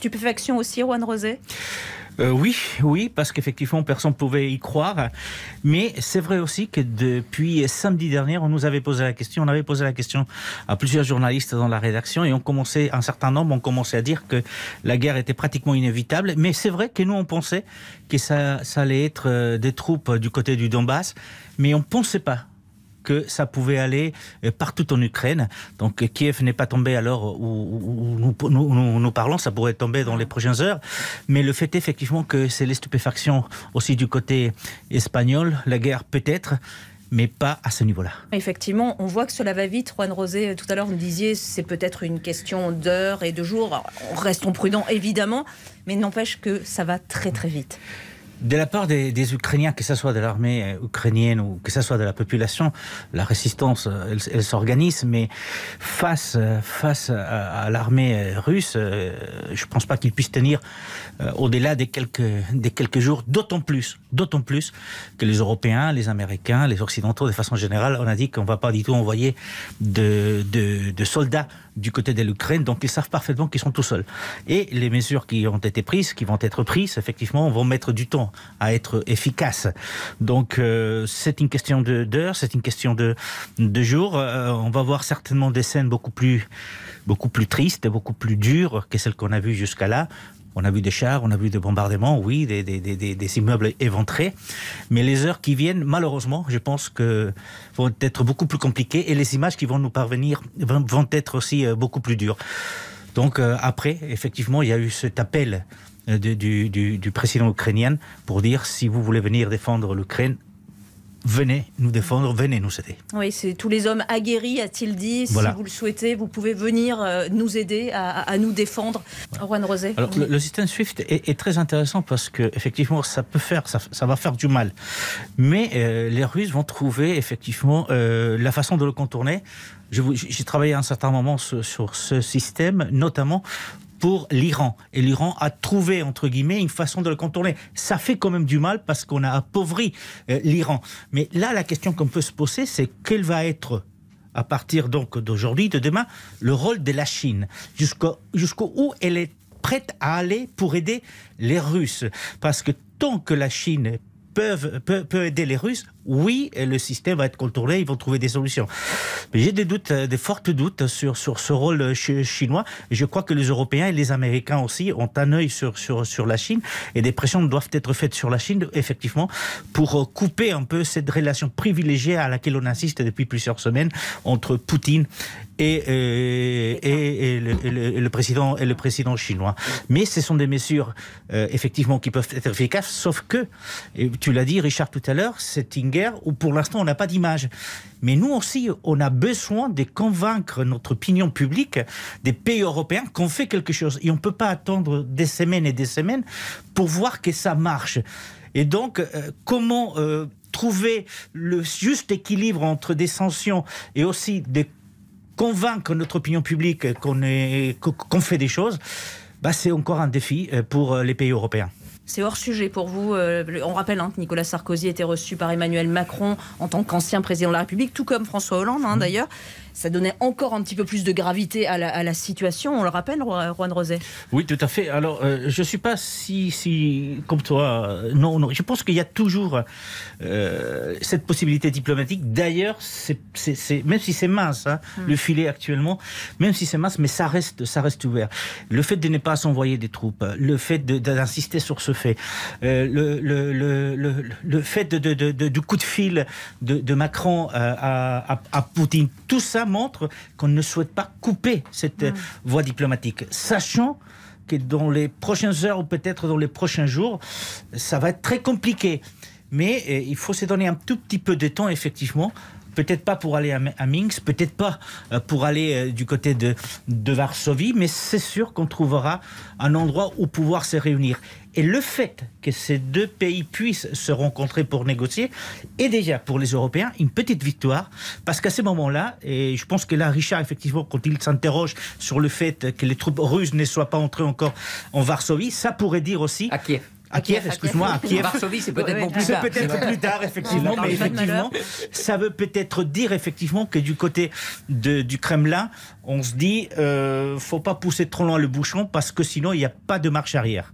stupéfaction aussi, Juan Rosé? Oui, parce qu'effectivement, personne ne pouvait y croire. Mais c'est vrai aussi que depuis samedi dernier, on avait posé la question à plusieurs journalistes dans la rédaction et un certain nombre ont commencé à dire que la guerre était pratiquement inévitable. Mais c'est vrai que nous, on pensait que ça allait être des troupes du côté du Donbass, mais on ne pensait pas que ça pouvait aller partout en Ukraine. Donc Kiev n'est pas tombé à l'heure où nous parlons, ça pourrait tomber dans les prochaines heures. Mais le fait effectivement que c'est les stupéfactions aussi du côté espagnol, la guerre peut-être, mais pas à ce niveau-là. Effectivement, on voit que cela va vite. Juan Rosé, tout à l'heure, vous me disiez c'est peut-être une question d'heures et de jours. Restons prudents, évidemment, mais n'empêche que ça va très très vite. De la part des Ukrainiens, que ce soit de l'armée ukrainienne ou que ce soit de la population, la résistance, elle s'organise, mais face à l'armée russe, je ne pense pas qu'ils puissent tenir au-delà des quelques jours, d'autant plus que les Européens, les Américains, les Occidentaux, de façon générale, on a dit qu'on ne va pas du tout envoyer de soldats du côté de l'Ukraine, donc ils savent parfaitement qu'ils sont tout seuls. Et les mesures qui vont être prises, effectivement, vont mettre du temps à être efficaces. Donc c'est une question d'heures, c'est une question de jours. On va voir certainement des scènes beaucoup plus tristes, beaucoup plus dures que celles qu'on a vues jusqu'à là. On a vu des chars, on a vu des bombardements, oui, des immeubles éventrés. Mais les heures qui viennent, malheureusement, je pense que vont être beaucoup plus compliquées et les images qui vont nous parvenir vont être aussi beaucoup plus dures. Donc après, effectivement, il y a eu cet appel du président ukrainien pour dire si vous voulez venir défendre l'Ukraine, venez nous défendre, venez nous aider. Oui, c'est tous les hommes aguerris, a-t-il dit. Voilà. Si vous le souhaitez, vous pouvez venir nous aider à nous défendre. Voilà. Juan Rosé. Alors, le système SWIFT est très intéressant parce que effectivement, ça va faire du mal. Mais les Russes vont trouver effectivement la façon de le contourner. J'ai travaillé à un certain moment sur ce système, notamment pour l'Iran. Et l'Iran a trouvé, entre guillemets, une façon de le contourner. Ça fait quand même du mal parce qu'on a appauvri l'Iran. Mais là, la question qu'on peut se poser, c'est quel va être, à partir donc d'aujourd'hui, de demain, le rôle de la Chine. Jusqu'où elle est prête à aller pour aider les Russes. Parce que tant que la Chine peut aider les Russes, oui, le système va être contourné, ils vont trouver des solutions. Mais j'ai des forts doutes sur ce rôle chinois. Et je crois que les Européens et les Américains aussi ont un œil sur la Chine. Et des pressions doivent être faites sur la Chine, effectivement, pour couper un peu cette relation privilégiée à laquelle on insiste depuis plusieurs semaines entre Poutine et le président chinois. Mais ce sont des mesures, effectivement, qui peuvent être efficaces, sauf que, et tu l'as dit, Richard, tout à l'heure, c'est une guerre où pour l'instant on n'a pas d'image. Mais nous aussi, on a besoin de convaincre notre opinion publique des pays européens qu'on fait quelque chose. Et on ne peut pas attendre des semaines et des semaines pour voir que ça marche. Et donc, comment trouver le juste équilibre entre des sanctions et aussi de convaincre notre opinion publique qu'on fait des choses, c'est encore un défi pour les pays européens. C'est hors sujet pour vous. On rappelle que Nicolas Sarkozy était reçu par Emmanuel Macron en tant qu'ancien président de la République, tout comme François Hollande d'ailleurs. Ça donnait encore un petit peu plus de gravité à la situation, on le rappelle, Juan Rosé. Oui, tout à fait. Alors, je ne suis pas si comme toi. Non, je pense qu'il y a toujours cette possibilité diplomatique. D'ailleurs, même si c'est mince, le filet actuellement, même si c'est mince, mais ça reste ouvert. Le fait de ne pas s'envoyer des troupes, le fait d'insister sur ce fait, le fait du coup de fil de Macron à Poutine, tout ça montre qu'on ne souhaite pas couper cette voie diplomatique, sachant que dans les prochaines heures ou peut-être dans les prochains jours, ça va être très compliqué. Mais il faut se donner un tout petit peu de temps, effectivement. Peut-être pas pour aller à Minsk, peut-être pas pour aller du côté de Varsovie, mais c'est sûr qu'on trouvera un endroit où pouvoir se réunir. Et le fait que ces deux pays puissent se rencontrer pour négocier est déjà pour les Européens une petite victoire, parce qu'à ce moment-là, et je pense que là, Richard, effectivement, quand il s'interroge sur le fait que les troupes russes ne soient pas entrées encore en Varsovie, ça pourrait dire aussi... À Kiev, excuse-moi, à Kiev. Varsovie, c'est peut-être plus tard. C'est peut-être plus tard, effectivement, mais effectivement, ça veut peut-être dire effectivement que du côté du Kremlin, on se dit, faut pas pousser trop loin le bouchon parce que sinon il n'y a pas de marche arrière.